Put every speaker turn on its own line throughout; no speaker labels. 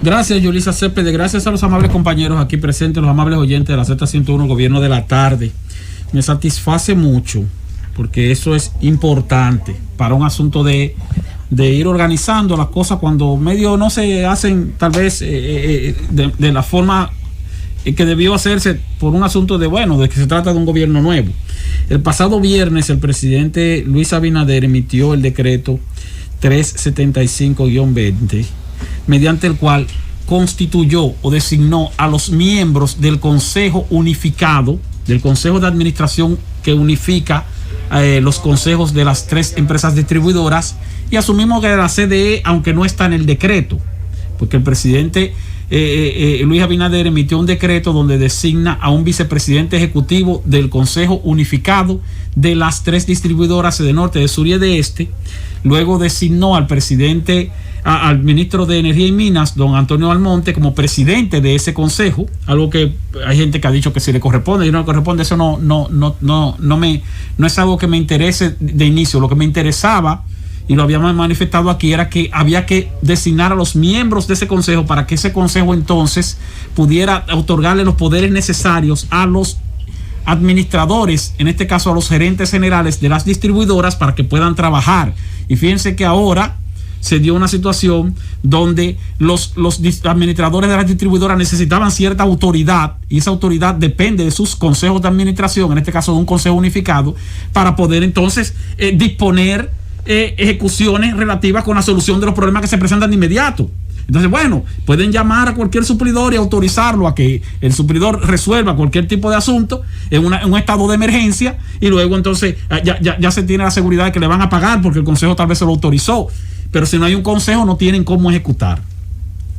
Gracias, Yulisa Cepede. Gracias a los amables compañeros aquí presentes, los amables oyentes de la Z101, Gobierno de la Tarde. Me satisface mucho, porque eso es importante para un asunto de ir organizando las cosas cuando medio no se hacen tal vez de la forma que debió hacerse por un asunto de que se trata de un gobierno nuevo. El pasado viernes el presidente Luis Abinader emitió el decreto 375-20, mediante el cual constituyó o designó a los miembros del Consejo Unificado, del Consejo de Administración que unifica los consejos de las 3 empresas distribuidoras, y asumimos que la CDE, aunque no está en el decreto, porque el presidente Luis Abinader emitió un decreto donde designa a un vicepresidente ejecutivo del Consejo Unificado de las 3 distribuidoras de norte, de sur y de este. Luego designó al presidente, al ministro de Energía y Minas, don Antonio Almonte, como presidente de ese consejo, algo que hay gente que ha dicho que si le corresponde y no le corresponde. Eso no es algo que me interese de inicio. Lo que me interesaba, y lo habíamos manifestado aquí, era que había que designar a los miembros de ese consejo para que ese consejo entonces pudiera otorgarle los poderes necesarios a los administradores, en este caso a los gerentes generales de las distribuidoras, para que puedan trabajar. Y fíjense que ahora se dio una situación donde los administradores de las distribuidoras necesitaban cierta autoridad, y esa autoridad depende de sus consejos de administración, en este caso de un consejo unificado, para poder entonces disponer ejecuciones relativas con la solución de los problemas que se presentan de inmediato. Entonces, pueden llamar a cualquier suplidor y autorizarlo a que el suplidor resuelva cualquier tipo de asunto en un estado de emergencia, y luego entonces ya se tiene la seguridad de que le van a pagar porque el consejo tal vez se lo autorizó. Pero si no hay un consejo, no tienen cómo ejecutar.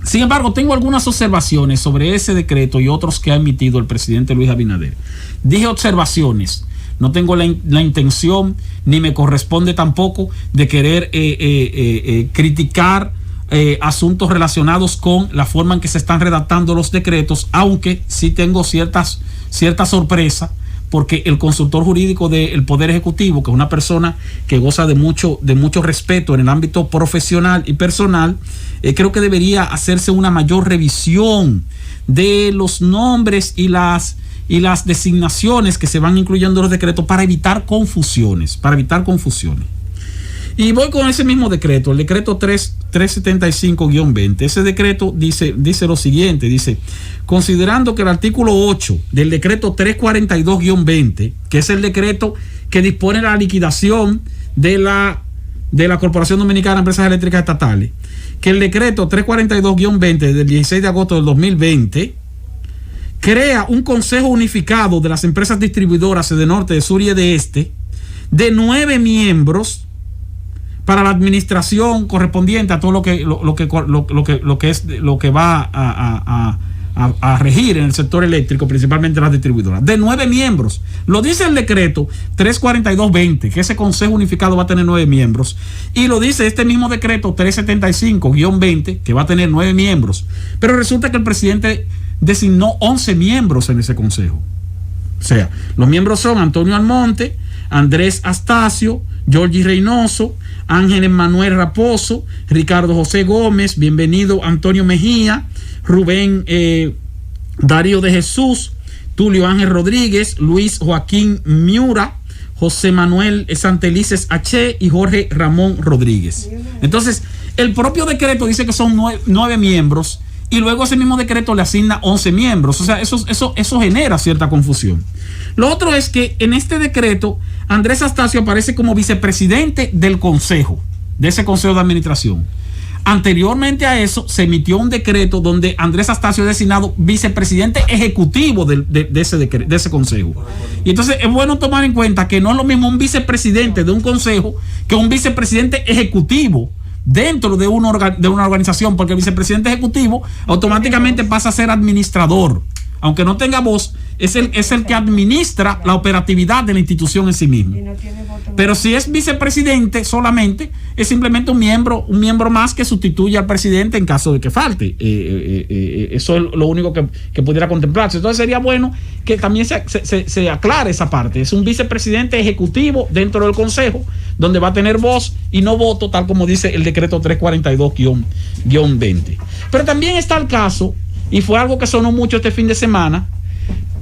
Sin embargo, tengo algunas observaciones sobre ese decreto y otros que ha emitido el presidente Luis Abinader. Dije observaciones. No tengo la intención, ni me corresponde tampoco, de querer criticar asuntos relacionados con la forma en que se están redactando los decretos, aunque sí tengo cierta sorpresa, porque el consultor jurídico del Poder Ejecutivo, que es una persona que goza de mucho respeto en el ámbito profesional y personal, creo que debería hacerse una mayor revisión de los nombres y las designaciones que se van incluyendo en los decretos para evitar confusiones. Y voy con ese mismo decreto, el decreto 375-20. Ese decreto dice lo siguiente, dice: considerando que el artículo 8 del decreto 342-20, que es el decreto que dispone la liquidación de la Corporación Dominicana de Empresas Eléctricas Estatales, que el decreto 342-20 del 16 de agosto del 2020 crea un consejo unificado de las empresas distribuidoras de norte, de sur y de este, de 9 miembros para la administración correspondiente a todo lo que va a regir en el sector eléctrico, principalmente las distribuidoras, de 9 miembros. Lo dice el decreto 342-20, que ese consejo unificado va a tener 9 miembros, y lo dice este mismo decreto 375-20, que va a tener 9 miembros. Pero resulta que el presidente designó 11 miembros en ese consejo. O sea, los miembros son Antonio Almonte, Andrés Astacio, Georgie Reynoso, Ángel Manuel Raposo, Ricardo José Gómez, bienvenido Antonio Mejía, Rubén Darío de Jesús, Tulio Ángel Rodríguez, Luis Joaquín Miura, José Manuel Santelices H. y Jorge Ramón Rodríguez. Entonces, el propio decreto dice que son 9 miembros, y luego ese mismo decreto le asigna 11 miembros. O sea, eso genera cierta confusión. Lo otro es que en este decreto Andrés Astacio aparece como vicepresidente del consejo, de ese consejo de administración. Anteriormente a eso se emitió un decreto donde Andrés Astacio es designado vicepresidente ejecutivo de ese consejo. Y entonces es bueno tomar en cuenta que no es lo mismo un vicepresidente de un consejo que un vicepresidente ejecutivo dentro de una organización, porque el vicepresidente ejecutivo automáticamente pasa a ser administrador. aunque no tenga voz, es el que administra la operatividad de la institución en sí mismo. Pero si es vicepresidente solamente, es simplemente un miembro más que sustituye al presidente en caso de que falte. Eso es lo único que pudiera contemplarse. Entonces sería bueno que también se aclare esa parte. Es un vicepresidente ejecutivo dentro del Consejo, donde va a tener voz y no voto, tal como dice el decreto 342-20. Pero también está el caso, y fue algo que sonó mucho este fin de semana,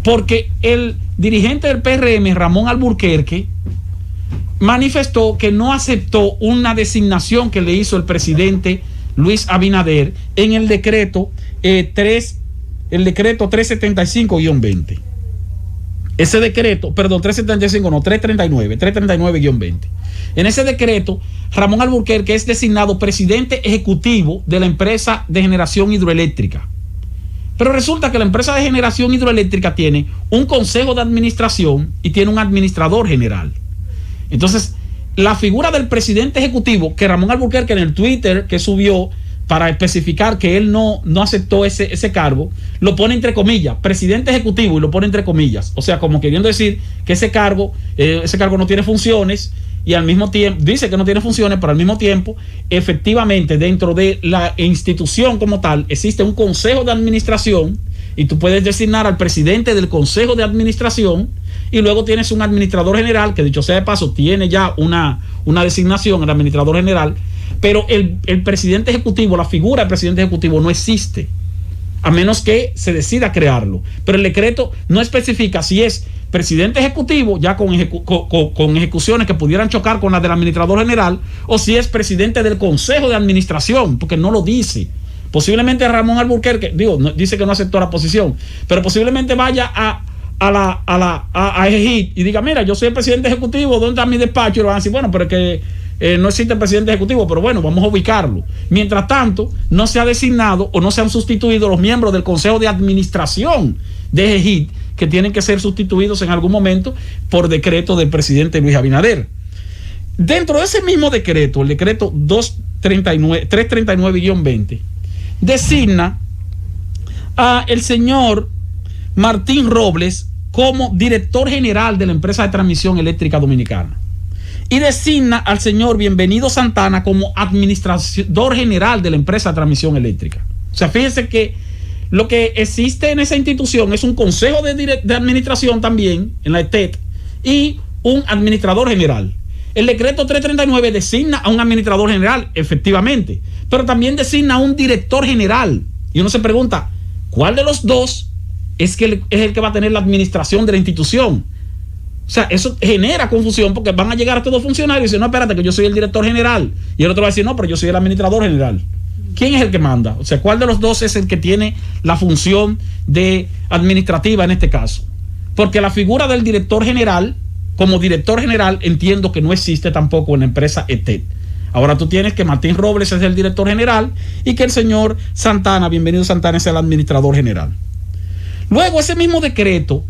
porque el dirigente del PRM, Ramón Alburquerque, manifestó que no aceptó una designación que le hizo el presidente Luis Abinader en el decreto 375-20. Ese decreto, perdón, 339-20. En ese decreto, Ramón Alburquerque es designado presidente ejecutivo de la empresa de generación hidroeléctrica. Pero resulta que la empresa de generación hidroeléctrica tiene un consejo de administración y tiene un administrador general. Entonces, la figura del presidente ejecutivo, que Ramón Alburquerque en el Twitter que subió para especificar que él no aceptó ese cargo, lo pone entre comillas, presidente ejecutivo, y lo pone entre comillas. O sea, como queriendo decir que ese cargo no tiene funciones, y al mismo tiempo dice que no tiene funciones, pero al mismo tiempo, efectivamente, dentro de la institución como tal, existe un consejo de administración, y tú puedes designar al presidente del consejo de administración, y luego tienes un administrador general, que dicho sea de paso, tiene ya una designación, el administrador general, pero el presidente ejecutivo, la figura del presidente ejecutivo no existe, a menos que se decida crearlo. Pero el decreto no especifica si es presidente ejecutivo, ya con ejecuciones que pudieran chocar con las del administrador general, o si es presidente del consejo de administración, porque no lo dice. Posiblemente Ramón Alburquerque, dice que no aceptó la posición, pero posiblemente vaya a EGIT y diga, mira, yo soy el presidente ejecutivo, ¿dónde está mi despacho? Y lo van a decir, bueno, pero es que no existe el presidente ejecutivo, pero bueno, vamos a ubicarlo. Mientras tanto, no se ha designado o no se han sustituido los miembros del consejo de administración de EGIT, que tienen que ser sustituidos en algún momento por decreto del presidente Luis Abinader. Dentro de ese mismo decreto, el decreto 339-20, designa a el señor Martín Robles como director general de la empresa de transmisión eléctrica dominicana, y designa al señor Bienvenido Santana como administrador general de la empresa de transmisión eléctrica. O sea, fíjense que lo que existe en esa institución es un consejo de administración también, en la ETET, y un administrador general. El decreto 339 designa a un administrador general, efectivamente, pero también designa a un director general. Y uno se pregunta, ¿cuál de los dos es el que va a tener la administración de la institución? O sea, eso genera confusión, porque van a llegar a todos funcionarios y dicen, no, espérate, que yo soy el director general. Y el otro va a decir, no, pero yo soy el administrador general. ¿Quién es el que manda? O sea, ¿cuál de los dos es el que tiene la función administrativa en este caso? Porque la figura del director general, como director general, entiendo que no existe tampoco en la empresa ETET. Ahora tú tienes que Martín Robles es el director general y que el señor Santana, Bienvenido Santana, es el administrador general. Luego, ese mismo decreto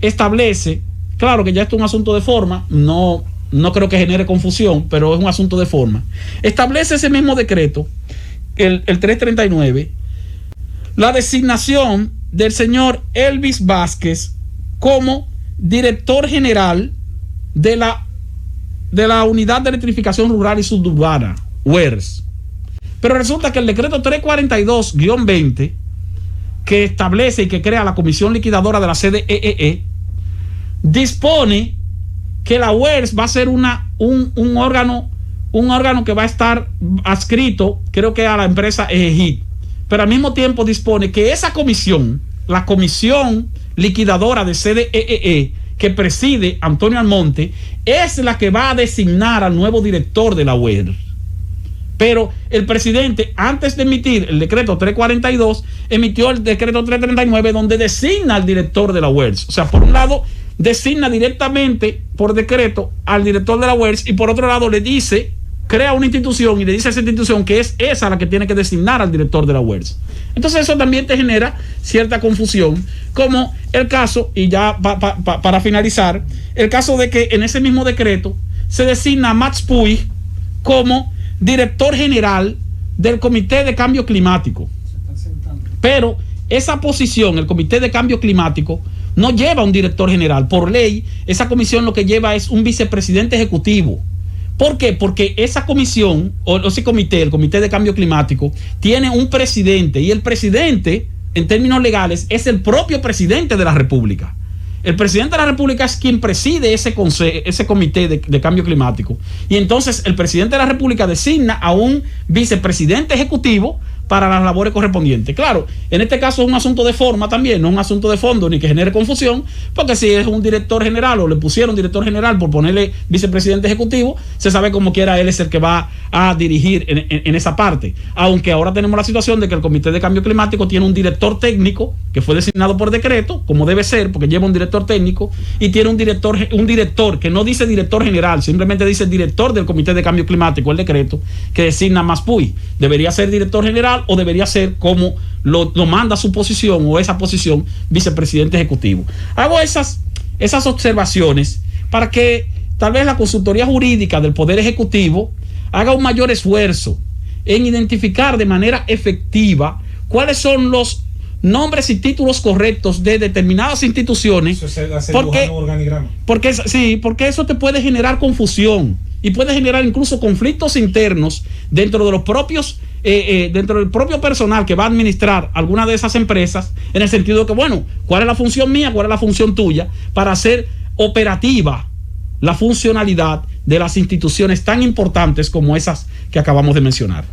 establece, claro que ya esto es un asunto de forma, no creo que genere confusión, pero es un asunto de forma. Establece ese mismo decreto, el 339, la designación del señor Elvis Vázquez como director general de la Unidad de Electrificación Rural y Suburbana, UERS. Pero resulta que el decreto 342-20, que establece y que crea la Comisión Liquidadora de la CDEE, dispone que la UERS va a ser un órgano que va a estar adscrito, creo que a la empresa EGIT, pero al mismo tiempo dispone que esa comisión, la Comisión Liquidadora de CDEE, que preside Antonio Almonte, es la que va a designar al nuevo director de la UERS. Pero el presidente, antes de emitir el decreto 342, emitió el decreto 339, donde designa al director de la UERS. O sea, por un lado, designa directamente por decreto al director de la UERS, y por otro lado le dice, crea una institución y le dice a esa institución que es esa la que tiene que designar al director de la UERS. Entonces eso también te genera cierta confusión, como el caso, y ya para finalizar, el caso de que en ese mismo decreto se designa a Max Puig como director general del Comité de Cambio Climático. Pero esa posición, el Comité de Cambio Climático, no lleva un director general. Por ley, esa comisión lo que lleva es un vicepresidente ejecutivo. ¿Por qué? Porque esa comisión, o ese comité, el Comité de Cambio Climático, tiene un presidente, y el presidente, en términos legales, es el propio presidente de la República. El presidente de la República es quien preside ese comité de cambio climático. Y entonces el presidente de la República designa a un vicepresidente ejecutivo para las labores correspondientes. Claro, en este caso es un asunto de forma también, no un asunto de fondo ni que genere confusión, porque si es un director general o le pusieron director general por ponerle vicepresidente ejecutivo, se sabe como quiera él es el que va a dirigir en esa parte. Aunque ahora tenemos la situación de que el Comité de Cambio Climático tiene un director técnico que fue designado por decreto, como debe ser, porque lleva un director técnico, y tiene un director que no dice director general, simplemente dice director del Comité de Cambio Climático, el decreto, que designa Maspuy. Debería ser director general o debería ser, como lo manda su posición o esa posición, vicepresidente ejecutivo. Hago esas observaciones para que tal vez la consultoría jurídica del Poder Ejecutivo haga un mayor esfuerzo en identificar de manera efectiva cuáles son los nombres y títulos correctos de determinadas instituciones, porque eso te puede generar confusión y puede generar incluso conflictos internos dentro de los propios dentro del propio personal que va a administrar alguna de esas empresas, en el sentido de que, bueno, ¿cuál es la función mía? ¿Cuál es la función tuya? Para hacer operativa la funcionalidad de las instituciones tan importantes como esas que acabamos de mencionar.